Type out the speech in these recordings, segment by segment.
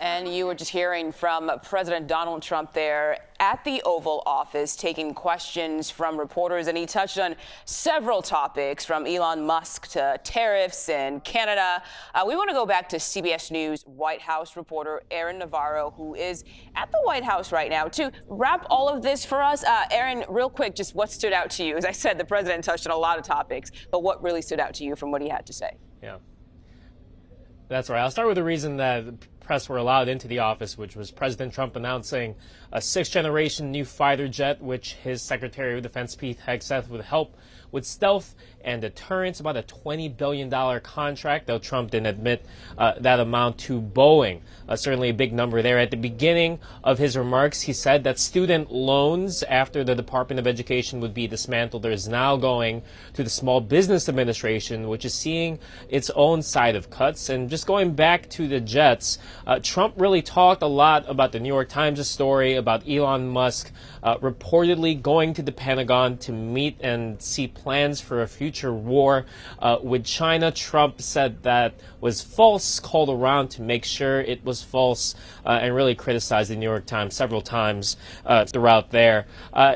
And you were just hearing from President Donald Trump there at the Oval Office taking questions from reporters, and he touched on several topics from Elon Musk to tariffs and Canada. We want to go back to CBS News White House reporter Aaron Navarro, who is at the White House right now, to wrap all of this for us. Aaron, real quick, just what stood out to you? As I said, the president touched on a lot of topics, but what really stood out to you from what he had to say? Yeah, that's right. I'll start with the reason that the press were allowed into the office, which was President Trump announcing a sixth-generation new fighter jet, which his Secretary of Defense, Pete Hegseth, would help with stealth and deterrence, about a $20 billion contract, though Trump didn't admit that amount to Boeing. Certainly a big number there. At the beginning of his remarks, he said that student loans after the Department of Education would be dismantled is now going to the Small Business Administration, which is seeing its own side of cuts. And just going back to the jets, Trump really talked a lot about the New York Times story about Elon Musk reportedly going to the Pentagon to meet and see plans for a future war with China. Trump said that was false, called around to make sure it was false, and really criticized the New York Times several times throughout there.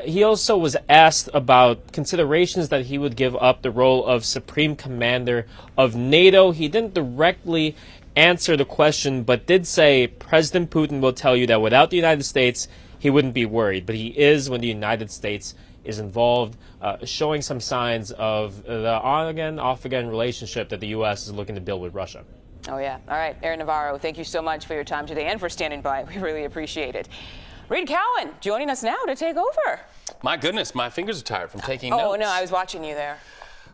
He also was asked about considerations that he would give up the role of Supreme Commander of NATO. He didn't directly answer the question, but did say President Putin will tell you that without the United States, he wouldn't be worried. But he is when the United States is involved, showing some signs of the on-again, off-again relationship that the U.S. is looking to build with Russia. Oh, yeah. All right. Aaron Navarro, thank you so much for your time today and for standing by. We really appreciate it. Reed Cowan joining us now to take over. My goodness, my fingers are tired from taking notes. Oh, no, I was watching you there.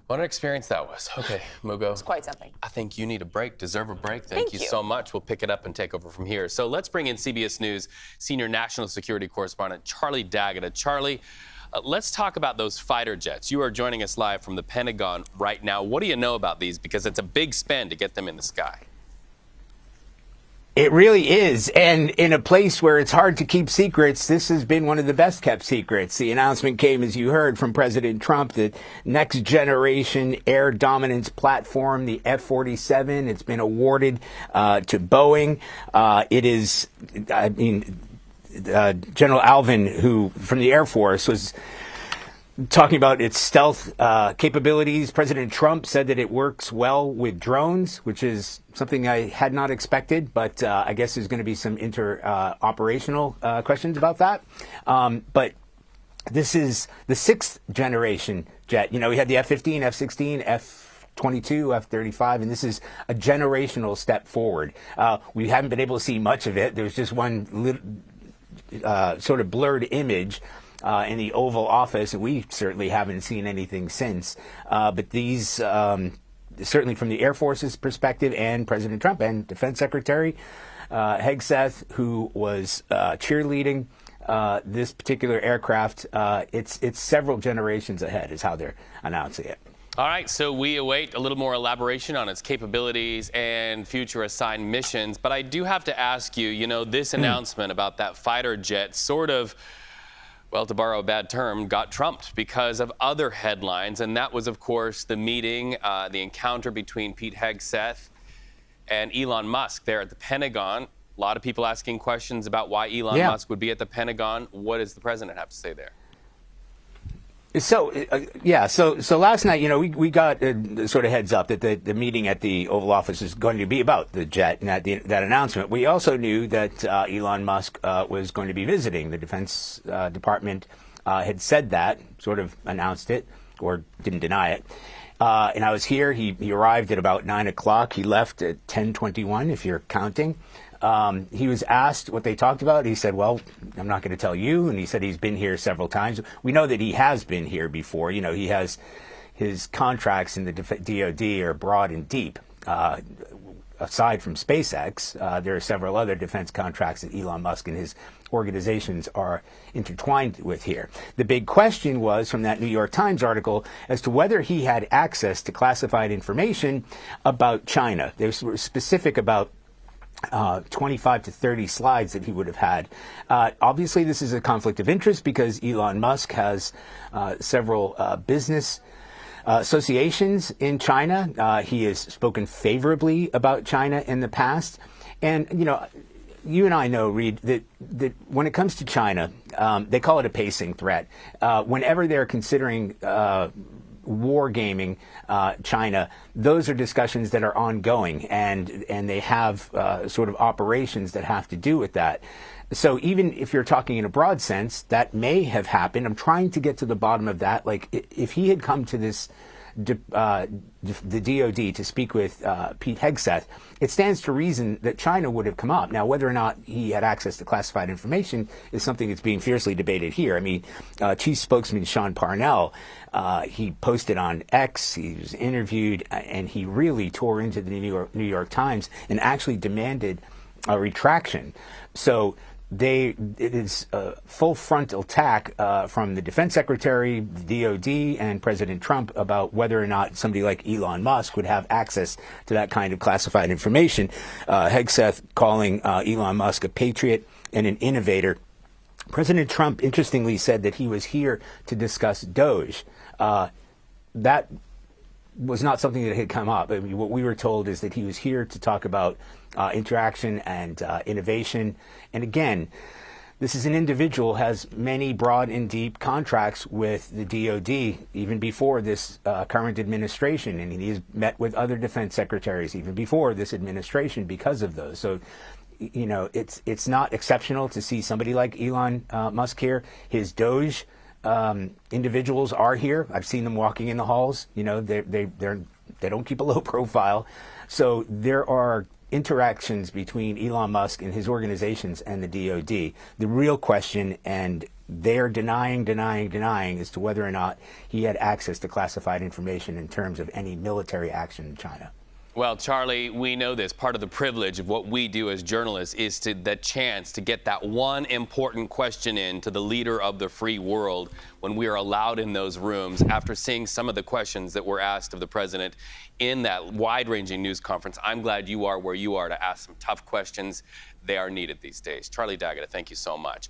What an experience that was. Okay, Mugo. It's quite something. I think you need a break, deserve a break. Thank you so much. We'll pick it up and take over from here. So let's bring in CBS News senior national security correspondent Charlie D'Agata. Charlie, let's talk about those fighter jets. You are joining us live from the Pentagon right now. What do you know about these? Because it's a big spend to get them in the sky. It really is. And in a place where it's hard to keep secrets, this has been one of the best kept secrets. The announcement came, as you heard, from President Trump, the next generation air dominance platform, the F-47. It's been awarded to Boeing. It is, General Alvin, who from the Air Force was talking about its stealth capabilities. President Trump said that it works well with drones, which is something I had not expected, but I guess there's going to be some operational questions about that. But this is the sixth generation jet. You know, we had the F-15, F-16, F-22, F-35, and this is a generational step forward. We haven't been able to see much of it. There's just one sort of blurred image in the Oval Office, and we certainly haven't seen anything since. But these, certainly from the Air Force's perspective, and President Trump and Defense Secretary Hegseth, who was cheerleading this particular aircraft, it's several generations ahead is how they're announcing it. All right, so we await a little more elaboration on its capabilities and future assigned missions. But I do have to ask you, you know, this announcement about that fighter jet sort of, well, to borrow a bad term, got trumped because of other headlines. And that was, of course, the meeting, the encounter between Pete Hegseth and Elon Musk there at the Pentagon. A lot of people asking questions about why Elon Musk would be at the Pentagon. What does the president have to say there? So, so last night, you know, we got a sort of heads up that the meeting at the Oval Office is going to be about the jet and that announcement. We also knew that Elon Musk was going to be visiting. The Defense Department had said that, sort of announced it, or didn't deny it. And I was here. He arrived at about 9 o'clock. He left at 10:21, if you're counting. He was asked what they talked about. He said, well, I'm not going to tell you. And he said he's been here several times. We know that he has been here before. You know, he has his contracts in the DOD are broad and deep. Aside from SpaceX, there are several other defense contracts that Elon Musk and his organizations are intertwined with here. The big question was from that New York Times article as to whether he had access to classified information about China. They were specific about 25 to 30 slides that he would have had. Obviously, this is a conflict of interest because Elon Musk has several business associations in China. He has spoken favorably about China in the past. And, you know, you and I know, Reed, that when it comes to China, they call it a pacing threat. Whenever they're considering wargaming China, those are discussions that are ongoing, and they have sort of operations that have to do with that. So even if you're talking in a broad sense, that may have happened. I'm trying to get to the bottom of that. Like, if he had come to this the DOD to speak with Pete Hegseth, it stands to reason that China would have come up. Now, whether or not he had access to classified information is something that's being fiercely debated here. I mean, Chief Spokesman Sean Parnell, he posted on X, he was interviewed, and he really tore into the New York Times and actually demanded a retraction. So it is a full frontal attack from the Defense Secretary, the DOD, and President Trump about whether or not somebody like Elon Musk would have access to that kind of classified information. Hegseth calling Elon Musk a patriot and an innovator. President Trump, interestingly, said that he was here to discuss Doge. That was not something that had come up. I mean, what we were told is that he was here to talk about interaction and innovation. And again, this is an individual who has many broad and deep contracts with the DOD, even before this current administration. And he has met with other defense secretaries even before this administration because of those. So, you know, it's not exceptional to see somebody like Elon Musk here. His Doge individuals are here. I've seen them walking in the halls. You know, they don't keep a low profile. So there are interactions between Elon Musk and his organizations and the DOD. The real question, and they're denying as to whether or not he had access to classified information in terms of any military action in China. Well, Charlie, we know this. Part of the privilege of what we do as journalists is the chance to get that one important question in to the leader of the free world when we are allowed in those rooms. After seeing some of the questions that were asked of the president in that wide-ranging news conference, I'm glad you are where you are to ask some tough questions. They are needed these days. Charlie D'Agata, thank you so much.